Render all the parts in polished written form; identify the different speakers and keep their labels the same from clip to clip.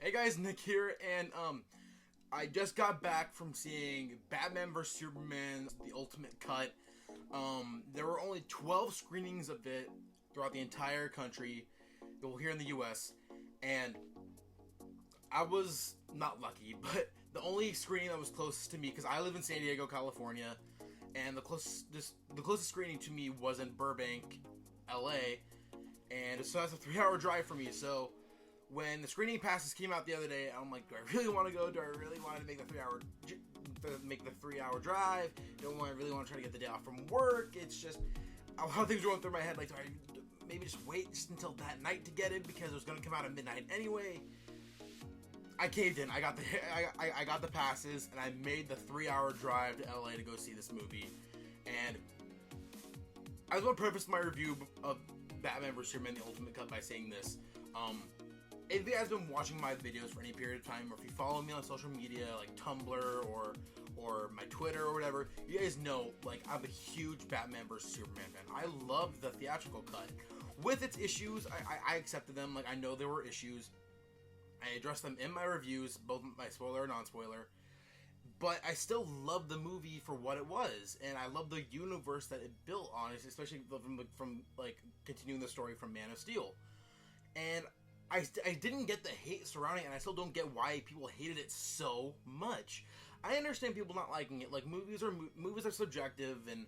Speaker 1: Hey guys, Nick here, and I just got back from seeing Batman vs Superman: The Ultimate Cut. There were only 12 screenings of it throughout the entire country, well, here in the U.S., and I was not lucky, but the only screening that was closest to me, because I live in San Diego, California, and the closest screening to me was in Burbank, L.A., and so that's a 3-hour drive for me. So when the screening passes came out the other day, I'm like, do I really want to go? Do I really want to make the 3-hour drive? Really want to try to get the day off from work? It's just a lot of things going through my head. Like, do I maybe just wait just until that night to get it because it was going to come out at midnight anyway? I caved in. I got the passes, and I made the 3-hour drive to LA to go see this movie. And I just want to preface my review of Batman vs Superman: The Ultimate Cut by saying this. If you guys have been watching my videos for any period of time, or if you follow me on social media like Tumblr or my Twitter or whatever, you guys know, like, I'm a huge Batman vs Superman fan. I love the theatrical cut. With its issues, I accepted them. Like, I know there were issues. I addressed them in my reviews, both my spoiler and non-spoiler. But I still love the movie for what it was, and I love the universe that it built on, especially from like continuing the story from Man of Steel. And I didn't get the hate surrounding it, and I still don't get why people hated it so much. I understand people not liking it. Like, movies are subjective, and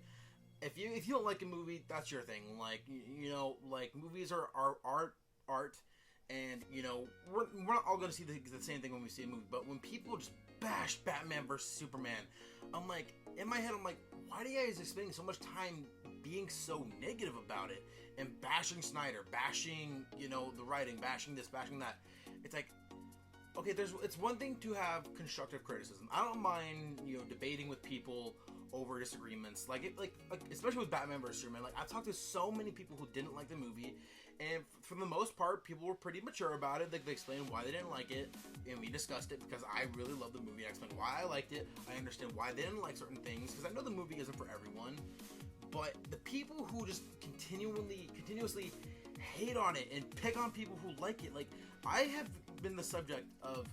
Speaker 1: if you don't like a movie, that's your thing. Like, like, movies are art, and we're not all going to see the same thing when we see a movie. But when people just bash Batman vs Superman, I'm like, in my head, I'm like, why do you guys are spending so much time being so negative about it and bashing Snyder, bashing the writing, bashing this, bashing that? It's like, okay, it's one thing to have constructive criticism. I don't mind debating with people over disagreements, like especially with Batman vs Superman. Like, I've talked to so many people who didn't like the movie, and for the most part, people were pretty mature about it. They explained why they didn't like it, and we discussed it because I really love the movie. I explained why I liked it. I understand why they didn't like certain things, because I know the movie isn't for everyone. But the people who just continuously hate on it and pick on people who like it, like, I have been the subject of,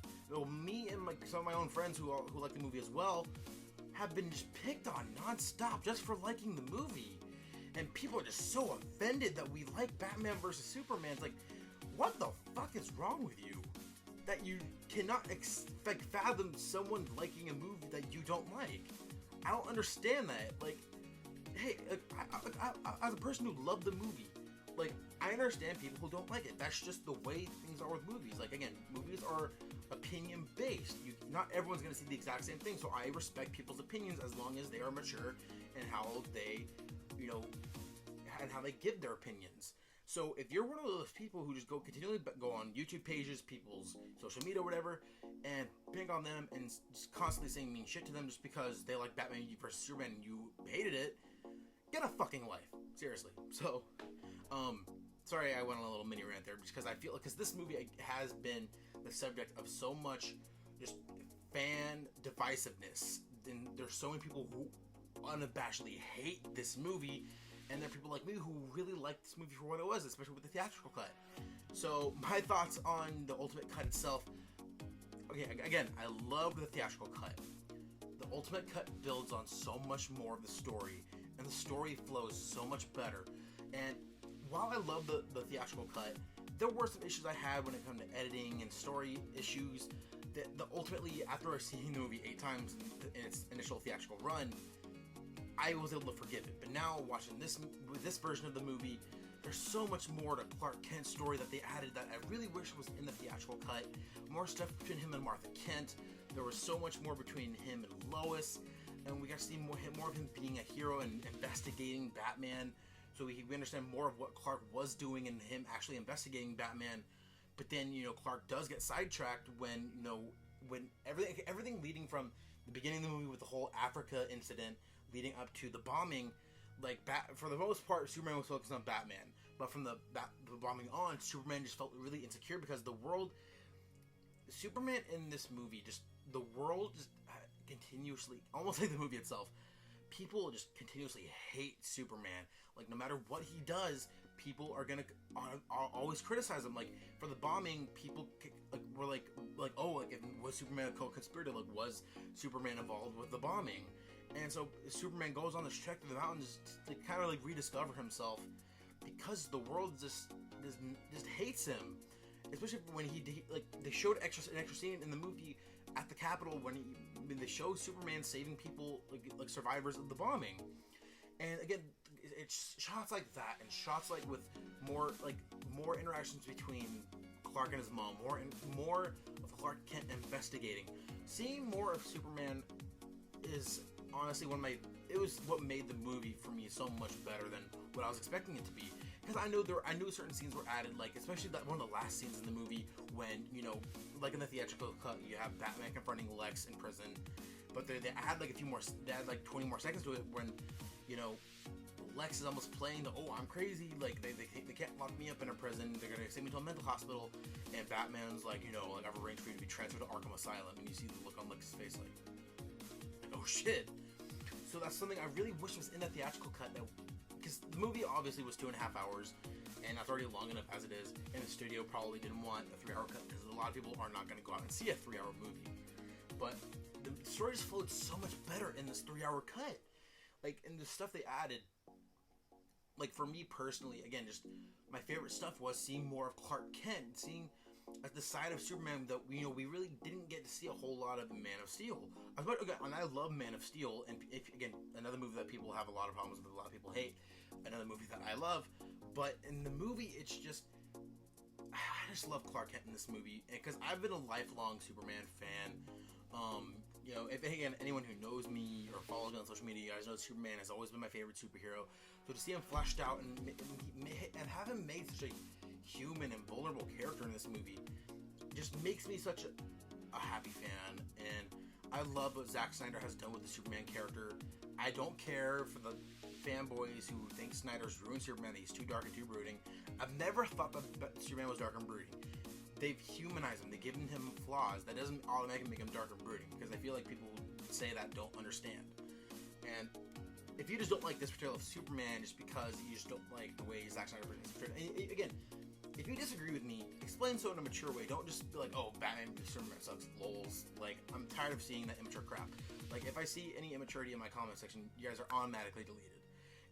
Speaker 1: me and some of my own friends who like the movie as well, have been just picked on nonstop just for liking the movie. And people are just so offended that we like Batman vs Superman. It's like, what the fuck is wrong with you? That you cannot fathom someone liking a movie that you don't like. I don't understand that. Like, hey, I, as a person who loved the movie, like, I understand people who don't like it. That's just the way things are with movies. Like, again, movies are opinion based. Not everyone's going to see the exact same thing, so I respect people's opinions as long as they are mature and how they, and how they give their opinions. So if you're one of those people who just continually go on YouTube pages, people's social media, whatever, and pick on them and just constantly saying mean shit to them just because they like Batman vs Superman and you hated it, get a fucking life. Seriously. So, sorry I went on a little mini rant there, because I feel like, because this movie has been the subject of so much just fan divisiveness, and there's so many people who unabashedly hate this movie, and there are people like me who really like this movie for what it was, especially with the theatrical cut. So, my thoughts on the Ultimate Cut itself. Okay, again, I love the theatrical cut. The Ultimate Cut builds on so much more of the story, and the story flows so much better. And while I love the theatrical cut, there were some issues I had when it came to editing and story issues that ultimately, after seeing the movie 8 times in its initial theatrical run, I was able to forgive it. But now, watching this version of the movie, there's so much more to Clark Kent's story that they added that I really wish was in the theatrical cut. More stuff between him and Martha Kent. There was so much more between him and Lois, and we got to see more of him being a hero and investigating Batman. So we understand more of what Clark was doing and him actually investigating Batman. But then, Clark does get sidetracked when everything leading from the beginning of the movie with the whole Africa incident leading up to the bombing, like, for the most part, Superman was focused on Batman. But from the bombing on, Superman just felt really insecure because Superman in this movie, the world just continuously, almost like the movie itself, people just continuously hate Superman. Like, no matter what he does, people are gonna always criticize him. Like, for the bombing, people were like like, oh, like, was Superman a co-conspirator? Like, was Superman involved with the bombing? And so Superman goes on this trek to the mountains to kind of like rediscover himself, because the world just hates him. Especially when they showed an extra scene in the movie at the Capitol when they show Superman saving people, like survivors of the bombing. And again, it's shots like that, and shots like with more interactions between Clark and his mom, more of Clark Kent investigating. Seeing more of Superman is honestly it was what made the movie for me so much better than what I was expecting it to be. Because I knew certain scenes were added, like especially one of the last scenes in the movie when, like in the theatrical cut, you have Batman confronting Lex in prison, but they add like 20 more seconds to it when, Lex is almost playing the, oh, I'm crazy, like they can't lock me up in a prison, they're gonna send me to a mental hospital, and Batman's like, like I've arranged for you to be transferred to Arkham Asylum, and you see the look on Lex's face like oh shit. So that's something I really wish was in the theatrical cut, because the movie obviously was 2.5 hours, and that's already long enough as it is, and the studio probably didn't want a 3-hour cut, because a lot of people are not going to go out and see a 3-hour movie. But the story just flowed so much better in this 3-hour cut. Like, and the stuff they added, like for me personally, again, just my favorite stuff was seeing more of Clark Kent, seeing the side of Superman that we really didn't get to see a whole lot of Man of Steel. And I love Man of Steel, and again, another movie that people have a lot of problems with, a lot of people hate, another movie that I love. But in the movie, it's just, I just love Clark Kent in this movie, because I've been a lifelong Superman fan. If again, anyone who knows me or follows me on social media, you guys know Superman has always been my favorite superhero. So to see him fleshed out and have him made such a human and vulnerable character in this movie just makes me such a happy fan. And I love what Zack Snyder has done with the Superman character. I don't care for the fanboys who think Snyder's ruined Superman, that he's too dark and too brooding. I've never thought that Superman was dark and brooding. They've humanized him, they've given him flaws. That doesn't automatically make him dark and brooding, because I feel like people who say that don't understand. And if you just don't like this particular Superman just because you just don't like the way Zack Snyder presents it, again, if you disagree with me, explain so in a mature way. Don't just be like, oh, Batman v Superman sucks, lols. Like, I'm tired of seeing that immature crap. Like, if I see any immaturity in my comment section, you guys are automatically deleted.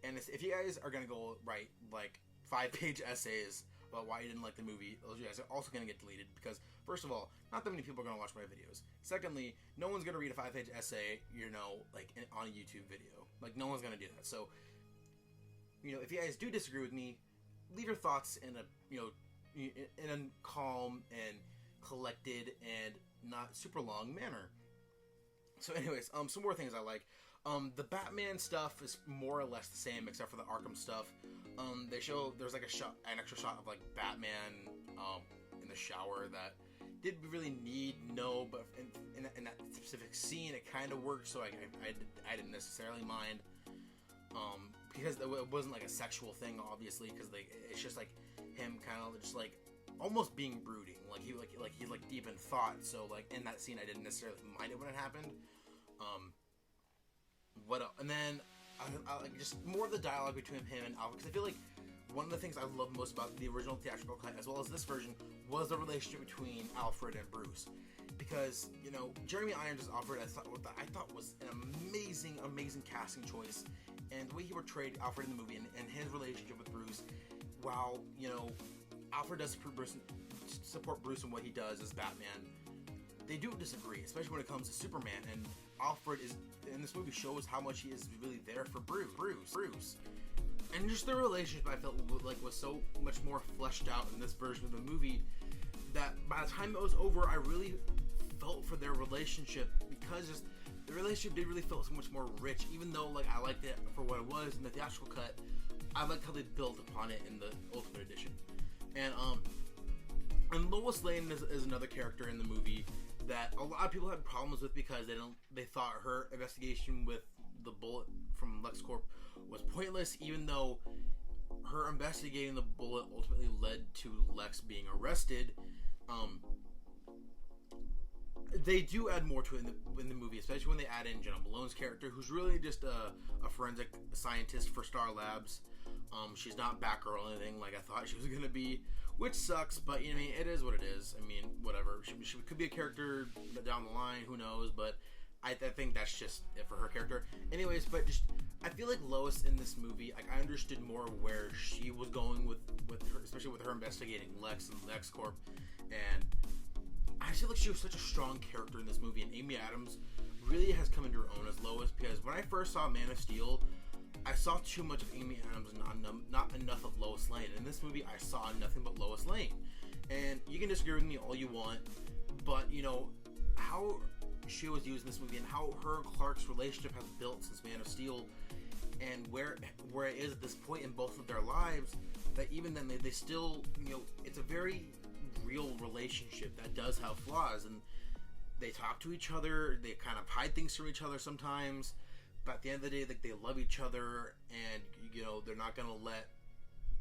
Speaker 1: And if you guys are gonna go write like 5-page essays about why you didn't like the movie, those guys are also gonna get deleted, because first of all, not that many people are gonna watch my videos. Secondly, no one's gonna read a 5-page essay, like on a YouTube video. Like, no one's gonna do that. So, if you guys do disagree with me, leave your thoughts in a calm and collected and not super long manner. So anyways, some more things I like. The Batman stuff is more or less the same, except for the Arkham stuff. There's like an extra shot of like Batman in the shower that did really need but in that specific scene it kind of worked, so I didn't necessarily mind. Because it wasn't like a sexual thing, obviously, because it's just like him kind of just like almost being brooding, he's deep in thought. So like in that scene, I didn't necessarily mind it when it happened. What else? And then I like just more of the dialogue between him and Alfred, because I feel like one of the things I love most about the original theatrical cut, as well as this version, was the relationship between Alfred and Bruce. Because Jeremy Irons as Alfred, I thought was an amazing casting choice, and the way he portrayed Alfred in the movie and his relationship with Bruce, while Alfred does support Bruce in what he does as Batman, they do disagree, especially when it comes to Superman. And Alfred is in this movie shows how much he is really there for Bruce. And just the relationship, I felt like was so much more fleshed out in this version of the movie, that by the time it was over, I really felt for their relationship, because just the relationship did really feel so much more rich. Even though like I liked it for what it was in the theatrical cut, I liked how they built upon it in the Ultimate Edition. And Lois Lane is another character in the movie that a lot of people had problems with, because they thought her investigation with the bullet from LexCorp was pointless, even though her investigating the bullet ultimately led to Lex being arrested. They do add more to it in the movie, especially when they add in Jenna Malone's character, who's really just a forensic scientist for Star Labs. She's not Batgirl or anything like I thought she was going to be, which sucks, but you know, I mean, it is what it is. I mean, whatever. She could be a character down the line, who knows? But I think that's just it for her character. Anyways, but just I feel like Lois in this movie, like I understood more where she was going with her, especially with her investigating Lex and LexCorp, and I feel like she was such a strong character in this movie. And Amy Adams really has come into her own as Lois, because when I first saw Man of Steel, I saw too much of Amy Adams and not enough of Lois Lane. In this movie, I saw nothing but Lois Lane. And you can disagree with me all you want, but you know how she was used in this movie and how her and Clark's relationship has built since Man of Steel, and where it is at this point in both of their lives, that even then they still, you know, it's a very real relationship that does have flaws, and they talk to each other, they kind of hide things from each other sometimes, but at the end of the day, like, they love each other, and you know, they're not gonna let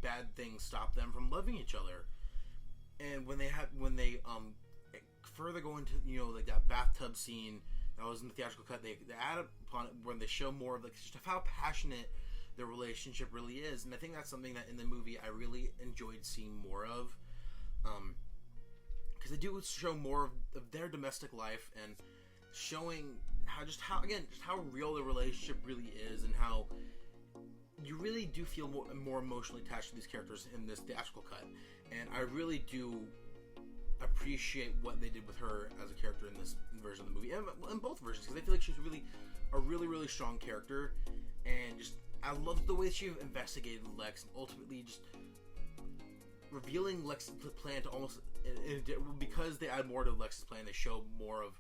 Speaker 1: bad things stop them from loving each other. And when they further go into, you know, like that bathtub scene that was in the theatrical cut, they add upon it when they show more of like just how passionate their relationship really is. And I think that's something that in the movie I really enjoyed seeing more of, because they do show more of their domestic life and showing how real the relationship really is, and how you really do feel more emotionally attached to these characters in this theatrical cut. And I really do appreciate what they did with her as a character in this version of the movie, and in both versions, because I feel like she's really a really strong character, and just I love the way she investigated Lex, and ultimately just revealing Lex's plan to almost, because they add more to Lex's plan, they show more of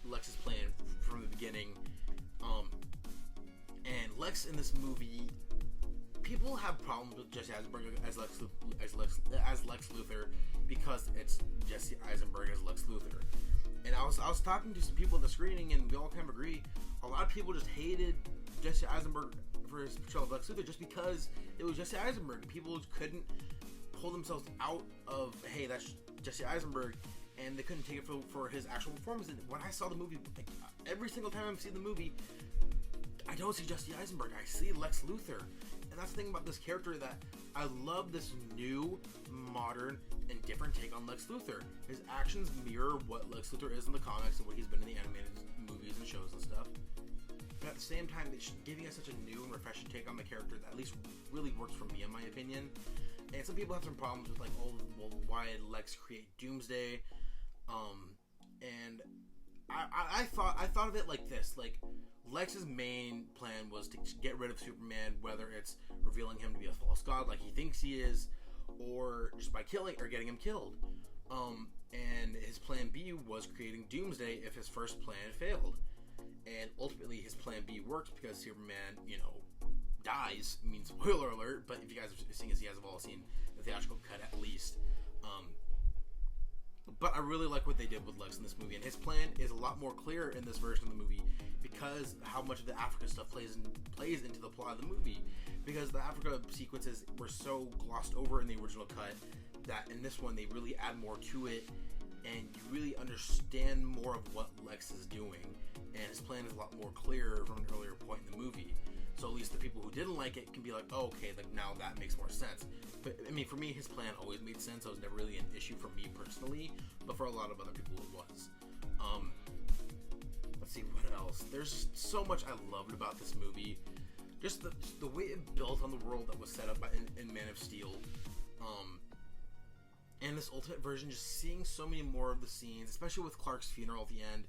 Speaker 1: Lex's plan from the beginning. And Lex in this movie, people have problems with Jesse Eisenberg as Lex Luthor because it's Jesse Eisenberg as Lex Luthor. And I was talking to some people at the screening, and we all kind of agree. A lot of people just hated Jesse Eisenberg for his portrayal of Lex Luthor just because it was Jesse Eisenberg. People couldn't pull themselves out of, hey, that's Jesse Eisenberg, and they couldn't take it for his actual performance. And when I saw the movie, like, every single time I've seen the movie, I don't see Jesse Eisenberg, I see Lex Luthor. And that's the thing about this character, that I love this new, modern, and different take on Lex Luthor. His actions mirror what Lex Luthor is in the comics and what he's been in the animated movies and shows and stuff. But at the same time, they're giving us such a new and refreshing take on the character that at least really works for me, in my opinion. And some people have some problems with, like, oh, well, why did Lex create Doomsday? And I thought of it like this, like, Lex's main plan was to get rid of Superman, whether it's revealing him to be a false god like he thinks he is, or just by killing or getting him killed. And his plan B was creating Doomsday if his first plan failed. And ultimately his plan B worked because Superman, you know, dies. I mean, spoiler alert, but if you guys have seen, as you guys have all seen the theatrical cut at least. But I really like what they did with Lex in this movie, and his plan is a lot more clear in this version of the movie because how much of the Africa stuff plays into the plot of the movie. Because the Africa sequences were so glossed over in the original cut that in this one they really add more to it, and you really understand more of what Lex is doing, and his plan is a lot more clear from an earlier point in the movie. So at least the people who didn't like it can be like, oh, okay, like now that makes more sense. But I mean, for me, his plan always made sense. So it was never really an issue for me personally, but for a lot of other people, it was. Let's see what else. There's so much I loved about this movie. Just the way it built on the world that was set up in Man of Steel. And this ultimate version, just seeing so many more of the scenes, especially with Clark's funeral at the end.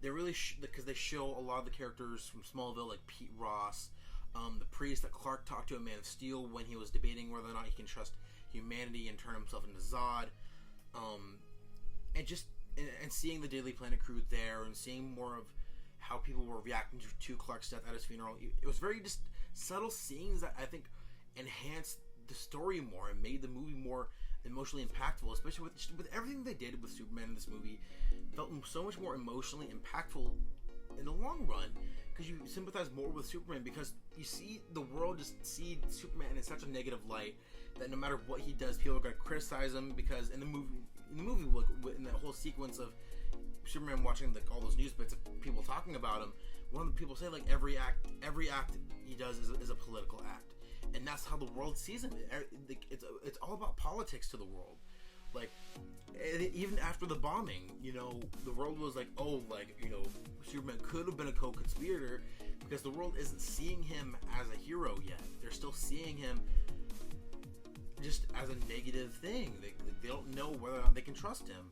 Speaker 1: They really, because they show a lot of the characters from Smallville, like Pete Ross, the priest that Clark talked to in Man of Steel when he was debating whether or not he can trust humanity and turn himself into Zod, and seeing the Daily Planet crew there, and seeing more of how people were reacting to Clark's death at his funeral. It was very just subtle scenes that I think enhanced the story more and made the movie more emotionally impactful, especially with everything they did with Superman in this movie. Felt so much more emotionally impactful in the long run, because you sympathize more with Superman, because you see the world just see Superman in such a negative light that no matter what he does, people are going to criticize him. Because in the movie, in that whole sequence of Superman watching all those news bits of people talking about him, one of the people say, like, every act he does is a political act. and that's how the world sees him. It's all about politics to the world. Like, even after the bombing, you know, the world was like, oh, like, you know, Superman could have been a co-conspirator, because the world isn't seeing him as a hero yet. They're still seeing him just as a negative thing. They don't know whether or not they can trust him.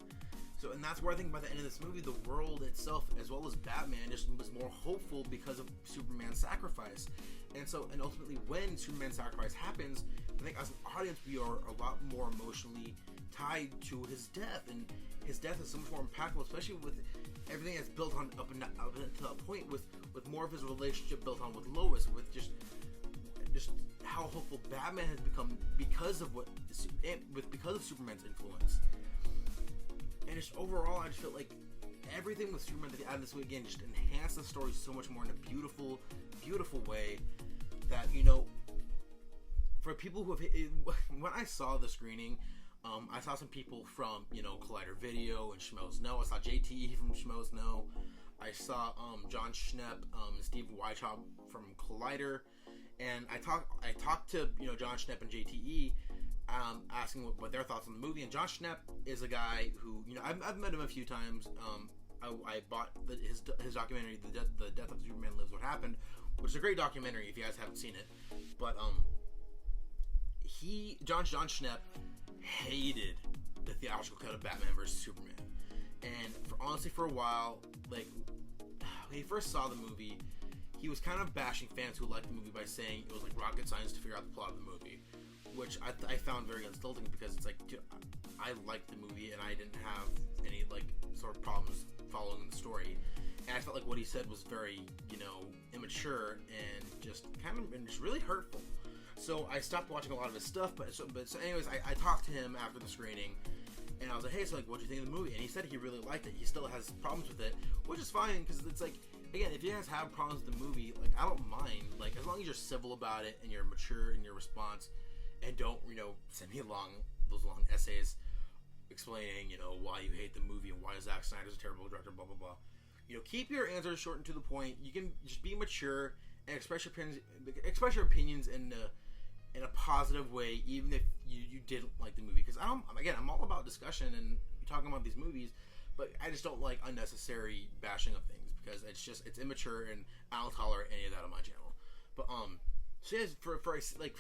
Speaker 1: So, and that's where I think by the end of this movie, the world itself, as well as Batman, just was more hopeful because of Superman's sacrifice. And so, and ultimately, when Superman's sacrifice happens, I think as an audience, we are a lot more emotionally tied to his death, and his death is so much more impactful, especially with everything that's built on up until that point, with more of his relationship built on with Lois, with just how hopeful Batman has become because of Superman's influence. And just overall, I just felt like everything with Superman that they added this week again just enhanced the story so much more in a beautiful, beautiful way. That, you know, for people who have, when I saw the screening, I saw some people from, you know, Collider Video and Schmoes Know. I saw JTE from Schmoes Know. I saw John Schnepp, Steve Weichop from Collider, and I talked to, you know, John Schnepp and JTE, asking what their thoughts on the movie. And John Schnepp is a guy who, you know, I've met him a few times. I bought his documentary, The Death of Superman Lives What Happened, which is a great documentary if you guys haven't seen it. But John Schnepp hated the theatrical cut of Batman vs Superman, and honestly, for a while, like, when he first saw the movie, he was kind of bashing fans who liked the movie by saying it was like rocket science to figure out the plot of the movie, which I found very insulting, because it's like, dude, I liked the movie and I didn't have any, like, sort of problems following the story, and I felt like what he said was very, you know, immature and just really hurtful. So I stopped watching a lot of his stuff, but anyways, I talked to him after the screening, and I was like, hey, so, like, what do you think of the movie? And he said he really liked it. He still has problems with it, which is fine, because it's like, again, if you guys have problems with the movie, like, I don't mind, like, as long as you're civil about it and you're mature in your response, and don't, you know, send me those long essays explaining, you know, why you hate the movie and why Zack Snyder's a terrible director, blah blah blah. You know, keep your answers short and to the point. You can just be mature and express your opinions in a positive way, even if you didn't like the movie. Because I'm all about discussion and talking about these movies, but I just don't like unnecessary bashing of things, because it's immature, and I don't tolerate any of that on my channel. But so yeah, for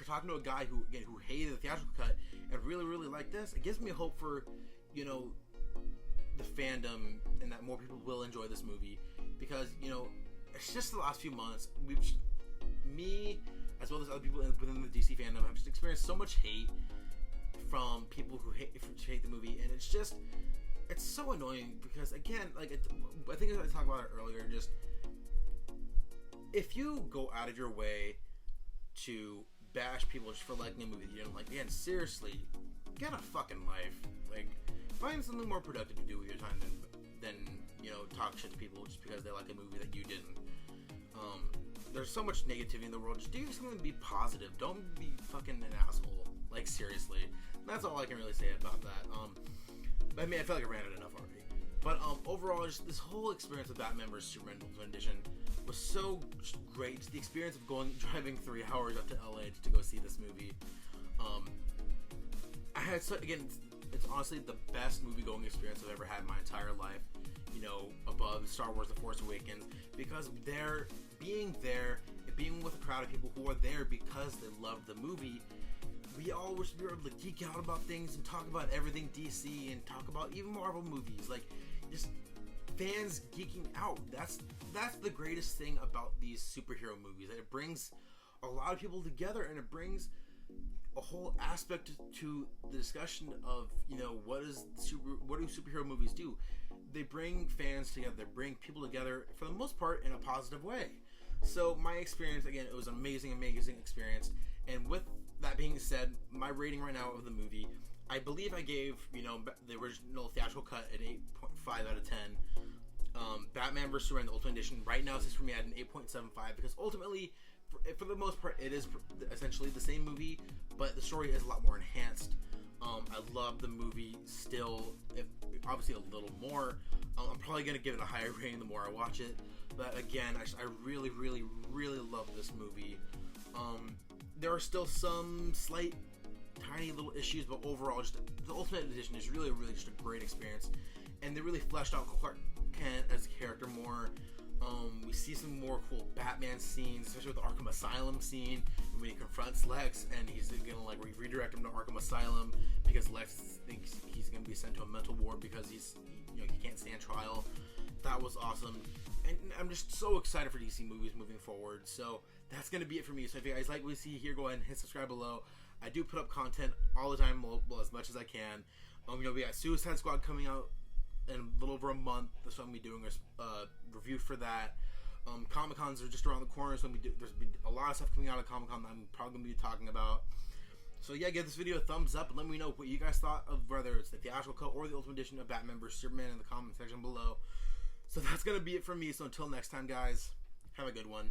Speaker 1: talking to a guy who hated the theatrical cut and really liked this, it gives me hope for, you know, the fandom, and that more people will enjoy this movie, because, you know, it's just the last few months me as well as other people within the DC fandom have just experienced so much hate from people who hate the movie, and it's so annoying, because again, like, I think I talked about it earlier, just if you go out of your way to bash people just for liking a movie that you didn't like, again, seriously, get a fucking life. Like, find something more productive to do with your time than you know, talk shit to people just because they like a movie that you didn't. There's so much negativity in the world. Just do something to be positive. Don't be fucking an asshole. Like, seriously. That's all I can really say about that. I mean, I feel like I ran it enough already. But overall, just this whole experience of Batman vs Superman Ultimate Edition was so great. Just the experience of driving 3 hours up to LA to go see this movie. I had it's honestly the best movie-going experience I've ever had in my entire life. You know, above Star Wars: The Force Awakens, because being there and being with a crowd of people who are there because they love the movie. We all wish we were able to geek out about things and talk about everything DC and talk about even Marvel movies, like, just fans geeking out. That's the greatest thing about these superhero movies. That it brings a lot of people together, and it brings a whole aspect to the discussion of, you know, what do superhero movies do? They bring fans together. They bring people together for the most part in a positive way. So my experience, again, it was an amazing experience. And with that being said, my rating right now of the movie, I believe I gave, you know, the original theatrical cut an 8.5 out of 10. Batman vs Superman, the Ultimate Edition, right now sits for me at an 8.75, because ultimately, for the most part, it is essentially the same movie, but the story is a lot more enhanced. I love the movie still, obviously a little more. I'm probably going to give it a higher rating the more I watch it. But again, I really love this movie. there are still some slight, tiny little issues, but overall, just the Ultimate Edition is really just a great experience, and they really fleshed out Clark Kent as a character more. We see some more cool Batman scenes, especially with the Arkham Asylum scene when he confronts Lex, and he's gonna like redirect him to Arkham Asylum because Lex thinks he's gonna be sent to a mental ward because he can't stand trial. That was awesome, and I'm just so excited for DC movies moving forward. So that's gonna be it for me. So if you guys like what you see here, go ahead and hit subscribe below. I do put up content all the time, well, as much as I can. We got Suicide Squad coming out in a little over a month, so I'm going to be doing a review for that. Comic-Cons are just around the corner, so there's been a lot of stuff coming out of Comic-Con that I'm probably going to be talking about. So yeah, give this video a thumbs up and let me know what you guys thought of whether it's the theatrical cut or the Ultimate Edition of Batman vs Superman in the comment section below. So that's going to be it from me, so until next time guys, have a good one.